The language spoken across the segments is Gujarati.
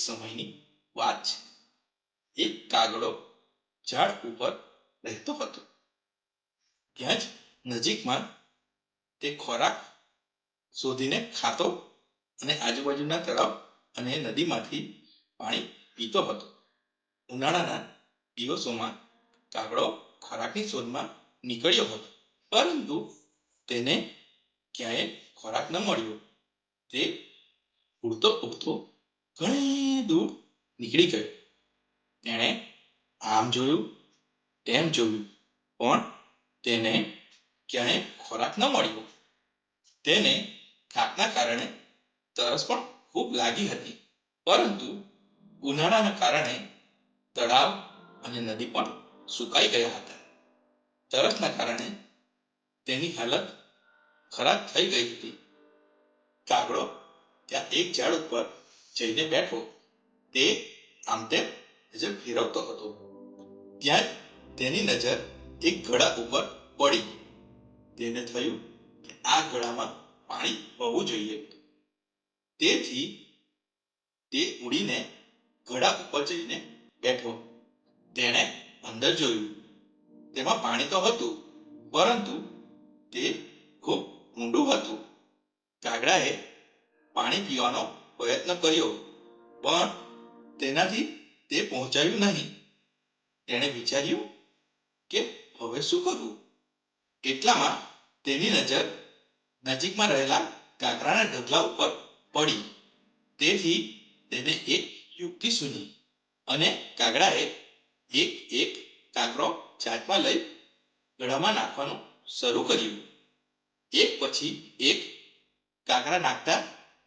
સમયની વાત છે. એક કાગડો ઝાડ ઉપર રહેતો હતો. ત્યાં જ નજીકમાં તે ખોરાક શોધીને ખાતો અને આજુબાજુના તળાવ અને નદીમાંથી પાણી પીતો હતો. ઉનાળાના દિવસોમાં કાગડો ખોરાકની શોધમાં નીકળ્યો હતો, પરંતુ તેને ક્યાંય ખોરાક ન મળ્યો. તે ઉડતો ઉડતો ઘણી દૂર નીકળી ગયો. તેણે આમ જોયું, તેમ જોયું, પણ તેને ક્યાંય ખોરાક ન મળ્યો. તેને થાકના કારણે તરસ પણ ખૂબ લાગી હતી, પરંતુ ઉનાળાના કારણે તળાવ અને નદી પણ સુકાઈ ગયા હતા. તરસના કારણે તેની હાલત ખરાબ થઈ ગઈ હતી. કાગડો ત્યાં એક ઝાડ ઉપર જઈને બેઠો. તે આમ તેમ નજર ફેરવતો હતો. ત્યાં તેની નજર એક ઘડા ઉપર પડી. તેને થયું કે આ ઘડામાં પાણી હોવું જોઈએ. તેથી તે ઉડીને ઘડા ઉપર જઈને બેઠો. તેણે અંદર જોયું. તેમાં પાણી તો હતું, પરંતુ તે ખૂબ ઊંડું હતું. કાગડાએ પાણી પીવાનો પ્રયત્ન કર્યો, પણ તેનાથી તે પહોંચાયું નહીં. તેણે વિચાર્યું કે હવે શું કરવું? એટલામાં તેની નજર નજીકમાં રહેલા કાંકરાના ઢગલા ઉપર પડી. તેથી તેને એક યુક્તિ સૂઝી અને કાગડાએ એક એક કાંકરો ચાંચમાં લઈ ગળામાં નાખવાનું શરૂ કર્યું. એક પછી એક કાંકરા નાખતા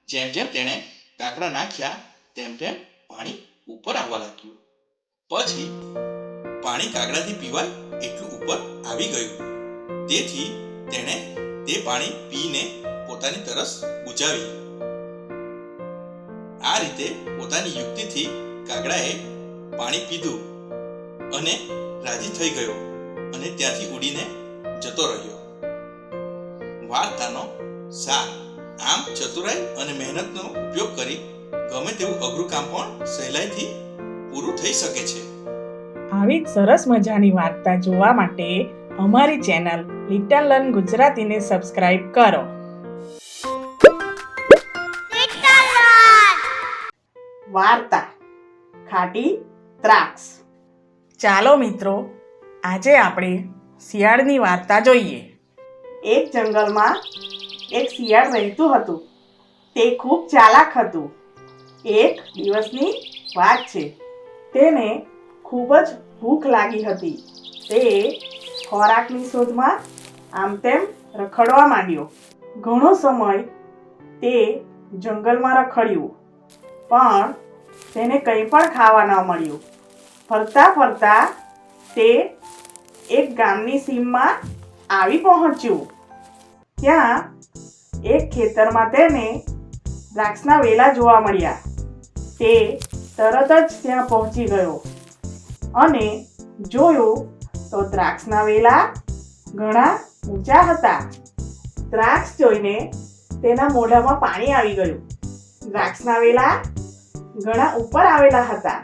જેમ જેમ તેણે કાંકરા નાખ્યા તેમ તેમ પાણી ઉપર આવવા લાગ્યું. પછી પાણી કાગડાથી પીવાય એટલું ઉપર આવી ગયું. તેથી તેણે તે પાણી પીને પોતાની તરસ બુઝાવી. આ રીતે પોતાની યુક્તિથી કાગડાએ પાણી પીધું અને રાજી થઈ ગયો અને ત્યાંથી ઉડીને જતો રહ્યો. વાર્તાનો સાર: આમ ચતુરાઈ અને મહેનતનો ઉપયોગ કરી ગમે તેવું અઘરું કામ પણ સહેલાઈથી પૂરું થઈ શકે છે. આવી જ સરસ મજાની વાર્તા જોવા માટે અમારી ચેનલ લિટલ લર્ન ગુજરાતીને સબસ્ક્રાઇબ કરો. વાર્તા ખાટી દ્રાક્ષ. ચાલો મિત્રો, આજે આપણે શિયાળની વાર્તા જોઈએ. એક જંગલમાં એક શિયાળ રહેતું હતું. તે ખૂબ ચાલાક હતું. એક દિવસની વાત છે. તેને ખૂબ જ ભૂખ લાગી હતી. તે ખોરાકની શોધમાં આમ તેમ રખડવા માંડ્યો. ઘણો સમય તે જંગલમાં રખડ્યું, પણ તેને કંઈ પણ ખાવા ન મળ્યું. ફરતા ફરતા તે એક ગામની સીમમાં આવી પહોંચ્યું. ત્યાં એક ખેતરમાં તેને દ્રાક્ષના વેલા જોવા મળ્યા. તે તરત જ ત્યાં પહોંચી ગયો અને જોયું તો દ્રાક્ષના વેલા ઘણા ઊંચા હતા. દ્રાક્ષ જોઈને તેના મોઢામાં પાણી આવી ગયું. દ્રાક્ષના વેલા ઘણા ઉપર આવેલા હતા.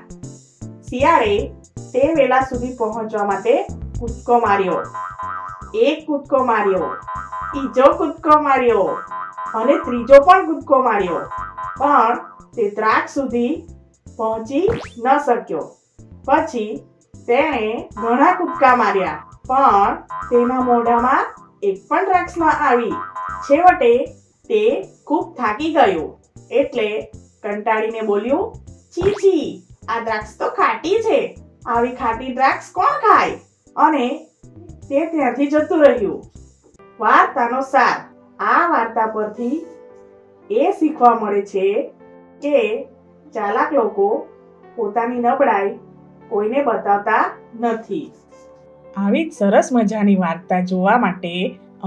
શિયાળે તે વેલા સુધી પહોંચવા માટે કૂદકો માર્યો. એક કૂદકો માર્યો, બીજો કૂદકો માર્યો અને ત્રીજો પણ કૂદકો માર્યો, પણ તે દ્રાક્ષ સુધી પહોંચી ન શક્યો. પછી તેણે ઘણા કૂદકા માર્યા, પણ તેના મોઢામાં એક પણ દ્રાક્ષ ન આવી. છેવટે તે ખૂબ થાકી ગયો, એટલે કંટાળીને બોલ્યું, છી છી, આ દ્રાક્ષ તો ખાટી છે. આવી ખાટી દ્રાક્ષ કોણ ખાય? અને તે ત્યાંથી જતું રહ્યું. વાર્તાનો સાર: આ વાર્તા પરથી એ શીખવા મળે છે કે ચાલાક લોકો પોતાની નબળાઈ કોઈને બતાવતા નથી. આવી જ સરસ મજાની વાર્તા જોવા માટે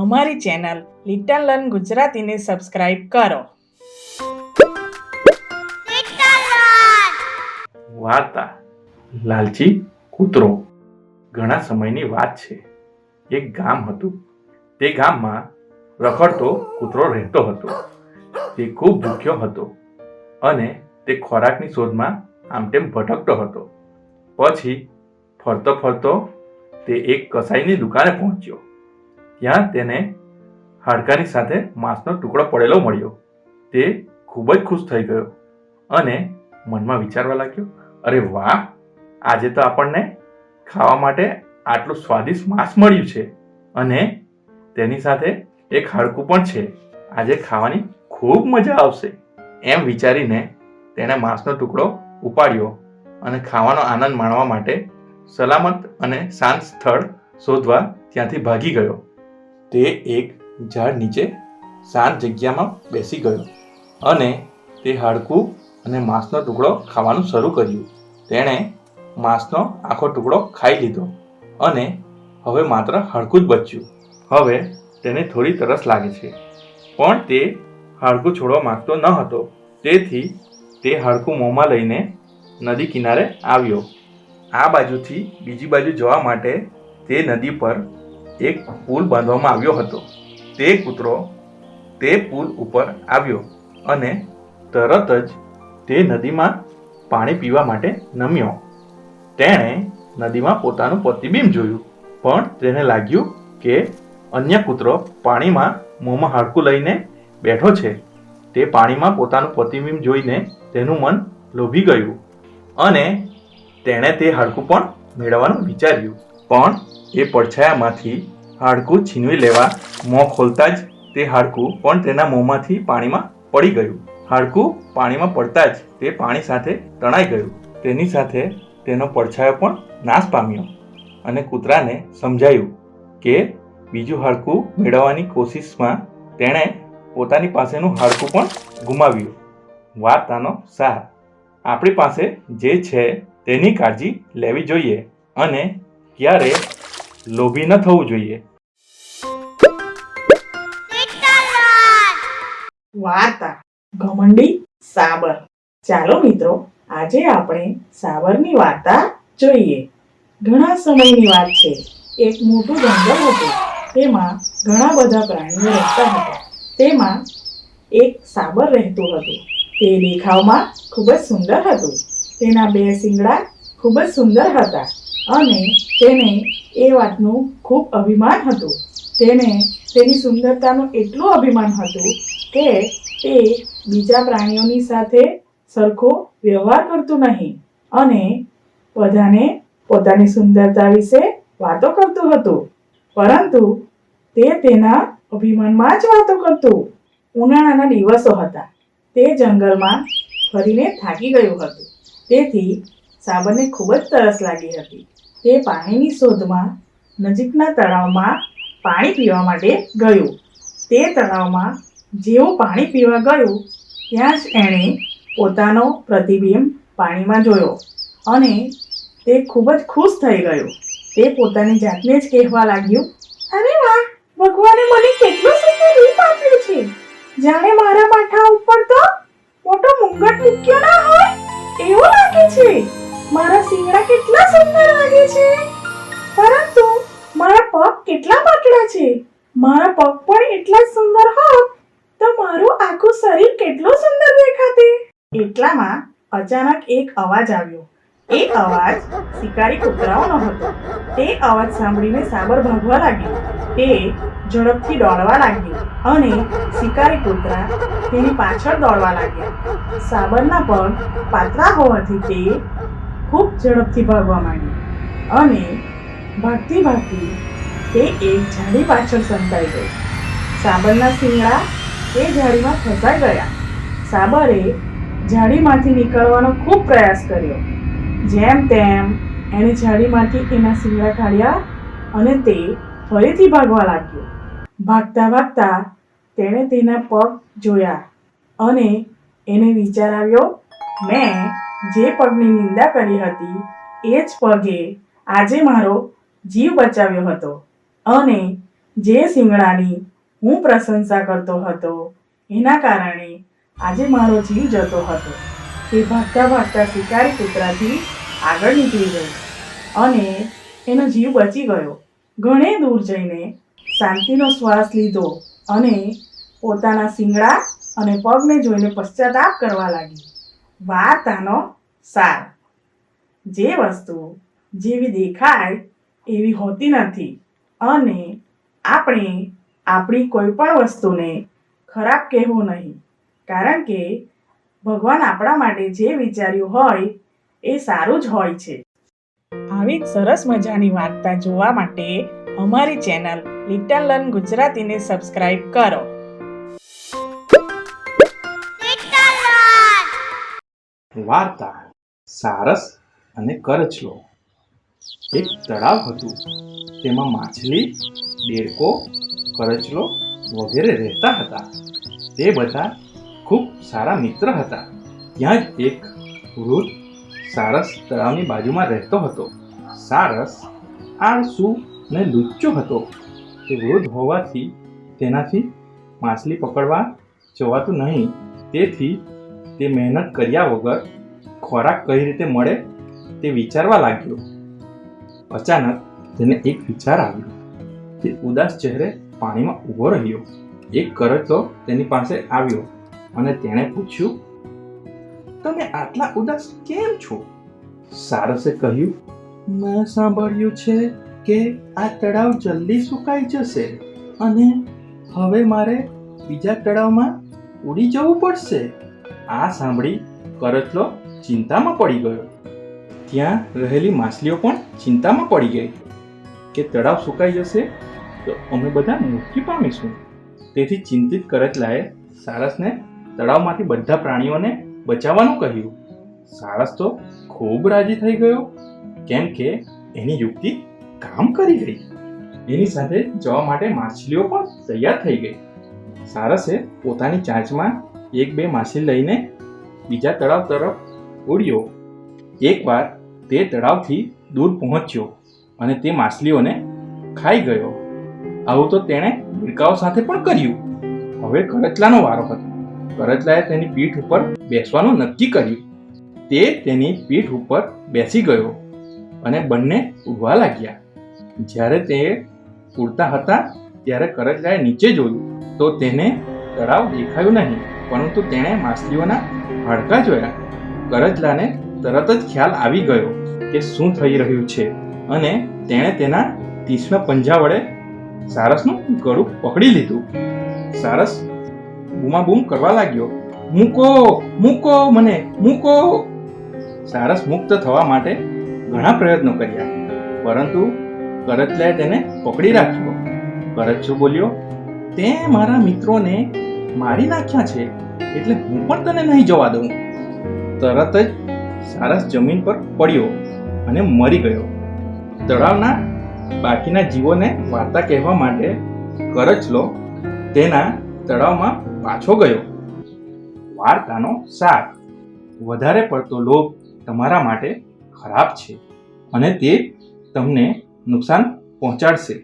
અમારી ચેનલ લિટલ લર્ન ગુજરાતીને સબસ્ક્રાઇબ કરો. વાર્તા લાલચી કૂતરો. ઘણા સમયની વાત છે. એક ગામ હતું. તે ગામમાં રખડતો કૂતરો રહેતો હતો. તે ખૂબ ભૂખ્યો હતો અને તે ખોરાકની શોધમાં આમ તેમ ભટકતો હતો. પછી ફરતો ફરતો તે એક કસાઈની દુકાને પહોંચ્યો. ત્યાં તેને હાડકાની સાથે માંસનો ટુકડો પડેલો મળ્યો. તે ખૂબ જ ખુશ થઈ ગયો અને મનમાં વિચારવા લાગ્યો, અરે વાહ, આજે તો આપણને ખાવા માટે આટલું સ્વાદિષ્ટ માંસ મળ્યું છે અને તેની સાથે એક હાડકું પણ છે. આજે ખાવાની ખૂબ મજા આવશે. એમ વિચારીને તેણે માંસનો ટુકડો ઉપાડ્યો અને ખાવાનો આનંદ માણવા માટે સલામત અને શાંત સ્થળ શોધવા ત્યાંથી ભાગી ગયો. તે એક ઝાડ નીચે શાંત જગ્યામાં બેસી ગયો અને તે હાડકું અને માંસનો ટુકડો ખાવાનું શરૂ કર્યું. તેણે માંસનો આખો ટુકડો ખાઈ લીધો અને હવે માત્ર હાડકું જ બચ્યું. હવે તેને થોડી તરસ લાગે છે, પણ તે હાડકું છોડવા માંગતો ન હતો. તેથી તે હાડકું મોંમાં લઈને નદી કિનારે આવ્યો. આ બાજુથી બીજી બાજુ જવા માટે તે નદી પર એક પુલ બાંધવામાં આવ્યો હતો. તે કૂતરો તે પુલ ઉપર આવ્યો અને તરત જ તે નદીમાં પાણી પીવા માટે નમ્યો. તેણે નદીમાં પોતાનું પ્રતિબિંબ જોયું, પણ તેને લાગ્યું કે અન્ય કૂતરો પાણીમાં મોંમાં હાડકું લઈને બેઠો છે. તે પાણીમાં પોતાનું પ્રતિબિંબ જોઈને તેનું મન લોભી ગયું અને તેણે તે હાડકું પણ મેળવવાનું વિચાર્યું. પણ એ પડછાયામાંથી હાડકું છીનવી લેવા મોં ખોલતા જ તે હાડકું પણ તેના મોંમાંથી પાણીમાં પડી ગયું. હાડકું પાણીમાં પડતા જ તે પાણી સાથે તણાઈ ગયું. તેની સાથે તેનો પડછાયો પણ નાશ પામ્યો અને કૂતરાને સમજાયું કે બીજું હાડકું મેળવવાની કોશિશમાં તેણે પોતાની પાસેનું હાડકું પણ ગુમાવ્યું. વાર્તાનો સાર: આપણી પાસે જે છે તેની કાળજી લેવી જોઈએ અને ક્યારે લોભી ન થવું જોઈએ. વાર્તા ઘમંડી સાબર. ચાલો મિત્રો, આજે આપણે સાબરની વાર્તા જોઈએ. ઘણા સમયની વાત છે. એક મોટું જંગલ હતું. તેમાં ઘણા બધા પ્રાણીઓ રહેતા હતા. તેમાં એક સાબર રહેતું હતું. તે દેખાવમાં ખૂબ જ સુંદર હતું. તેના 2 શિંગડા ખૂબ જ સુંદર હતા અને તેને એ વાતનું ખૂબ અભિમાન હતું. તેને તેની સુંદરતાનું એટલું અભિમાન હતું કે તે બીજા પ્રાણીઓની સાથે સરખો વ્યવહાર કરતું નહીં અને બધાને પોતાની સુંદરતા વિશે વાતો કરતું હતું. પરંતુ તે તેના અભિમાનમાં જ વાતો કરતું. ઉનાળાના દિવસો હતા. તે જંગલમાં ફરીને થાકી ગયું હતું. તેથી સાબરને ખૂબ જ તરસ લાગી હતી. તે પાણીની શોધમાં નજીકના તળાવમાં પાણી પીવા માટે ગયું. તે તળાવમાં જેવું પાણી પીવા ગયું ત્યાં જ એણે પોતાનો પ્રતિબિંબ પાણીમાં જોયો અને તે ખૂબ જ ખુશ થઈ ગયો. તે પોતાની જાતને જ કહેવા લાગ્યું, અરે વાહ, ભગવાને મને કેટલું સુંદર રૂપ આપ્યું છે. જાણે મારા માથા ઉપર તો મોટો મુંગટ મૂક્યો ના હોય એવું લાગે છે. મારા શિંગડા કેટલા સુંદર લાગે છે, પરંતુ મારા પગ કેટલા પાતળા છે. મારા પગ પણ એટલા જ સુંદર હોત તો મારું આખું શરીર કેટલું સુંદર દેખાતે. એટલામાં અચાનક એક અવાજ આવ્યો. એ અવાજ શિકારી કૂતરાઓનો હતો. તે અવાજ સાંભળીને સાબર ભાગવા લાગ્યો. તે ઝડપથી દોડવા લાગ્યો અને શિકારી કૂતરા તેની પાછળ દોડવા લાગ્યા. સાબરના પગ પાતળા હોવાથી તે ખૂબ ઝડપથી ભાગવા માંડી અને ભાગતી ભાગતી તે એક ઝાડી પાછળ સંતાઈ ગઈ. સાબરના શિંગડા તે ઝાડીમાં ફસાઈ ગયા. સાબરે ઝાડીમાંથી નીકળવાનો ખૂબ પ્રયાસ કર્યો. જેમ તેમ એણે ઝાડીમાંથી એના શિંગડા કાઢ્યા અને તે ફરીથી ભાગવા લાગ્યો. ભાગતા ભાગતા તેણે તેના પગ જોયા અને એને વિચાર આવ્યો, મેં જે પગની નિંદા કરી હતી એ જ પગે આજે મારો જીવ બચાવ્યો હતો અને જે શિંગડાની હું પ્રશંસા કરતો હતો એના કારણે આજે મારો જીવ જતો હતો. તે ભાગતા ભાગતા શિકારી કૂતરાથી આગળ નીકળી ગયો અને એનો જીવ બચી ગયો. ઘણે દૂર જઈને શાંતિનો શ્વાસ લીધો અને પોતાના શિંગડા અને પગને જોઈને પશ્ચાતાપ કરવા લાગી. વાર્તાનો સાર. જે વસ્તુ જેવી દેખાય એવી હોતી નથી અને આપણે આપણી કોઈ પણ વસ્તુને ખરાબ કહેવું નહીં, કારણ કે ભગવાન આપણા માટે જે વિચાર્યું હોય એ સારું જ હોય છે. આવી જ સરસ મજાની વાર્તા જોવા માટે અમારી ચેનલ લિટલ લર્ન ગુજરાતીને સબસ્ક્રાઇબ કરો. વાર્તા સારસ અને કરચલો. એક તળાવ હતું. તેમાં માછલી, દેડકો, કરચલો વગેરે રહેતા હતા. તે બધા ખૂબ સારા મિત્ર હતા. ત્યાં જ એક વૃદ્ધ સારસ તળાવની બાજુમાં રહેતો હતો. સારસ આળસુ ને લુચ્ચો હતો. તે વૃદ્ધ હોવાથી તેનાથી માછલી પકડવા જવાતું નહીં. તેથી તે મહેનત કર્યા વગર ખોરાક કઈ રીતે મળે તે વિચારવા લાગ્યો. અચાનક તેને એક વિચાર આવ્યો. તે ઉદાસ ચહેરે પાણીમાં ઊભો રહ્યો. એક કરચલો તેની પાસે આવ્યો અને તેણે પૂછ્યું, તમે આટલા ઉદાસ કેમ છો? સારસે કહ્યું, મેં સાંભળ્યું છે કે આ તળાવ જલ્દી સુકાઈ જશે અને હવે મારે બીજા તળાવમાં ઉડી જવું પડશે. આ સાંભળી કરચલો ચિંતામાં પડી ગયો. ત્યાં રહેલી માછલીઓ પણ ચિંતામાં પડી ગઈ કે તળાવ સુકાઈ જશે તો અમે બધા મૃત્યુ પામીશું. તેથી ચિંતિત કરચલાએ સારસને તળાવમાંથી બધા પ્રાણીઓને બચાવવાનું કહ્યું. સારસ તો ખૂબ રાજી થઈ ગયો, કેમ કે એની યુક્તિ કામ કરી ગઈ. એની સાથે જવા માટે માછલીઓ પણ તૈયાર થઈ ગઈ. સારસે પોતાની ચાંચમાં એક બે માછલી લઈને બીજા તળાવ તરફ ઉડ્યો. એકવાર તે તળાવથી દૂર પહોંચ્યો અને તે માછલીઓને ખાઈ ગયો. આવું તો તેણે દેડકાઓ સાથે પણ કર્યું. હવે કરચલાનો વારો હતો. કરચલાએ તેની પીઠ ઉપર બેસવાનું નક્કી કર્યું. તે તેની પીઠ ઉપર બેસી ગયો અને બંને ઉડવા લાગ્યા. જ્યારે તે ઉડતા હતા ત્યારે કરચલાએ નીચે જોયું તો તેને તળાવ દેખાયું નહીં, પરંતુ તેણે માછલીઓના હાડકાં જોયા. કરચલાને તરત જ ખ્યાલ આવી ગયો કે શું થઈ રહ્યું છે અને તેણે તેના તીક્ષ્ણ પંજા વડે સારસનું ગળું પકડી લીધું. સારસ બૂમાબૂમ કરવા લાગ્યો, મૂકો, મૂકો, મને મૂકો. સારસ મુક્ત થવા માટે ઘણા પ્રયત્નો કર્યા, પરંતુ કરચલાએ તેને પકડી રાખ્યો. કરચલો બોલ્યો, તે મારા મિત્રોને મારી નાખ્યા છે, એટલે હું પણ તને નહીં જવા દઉં. તરત જ સારસ જમીન પર પડ્યો અને મરી ગયો. તળાવના બાકીના જીવોને વાર્તા કહેવા માટે કરચલો તેના તળાવમાં પાછો ગયો. વાર્તાનો સાર. વધારે પડતો લોભ તમારા માટે ખરાબ છે અને તે તમને નુકસાન પહોંચાડશે.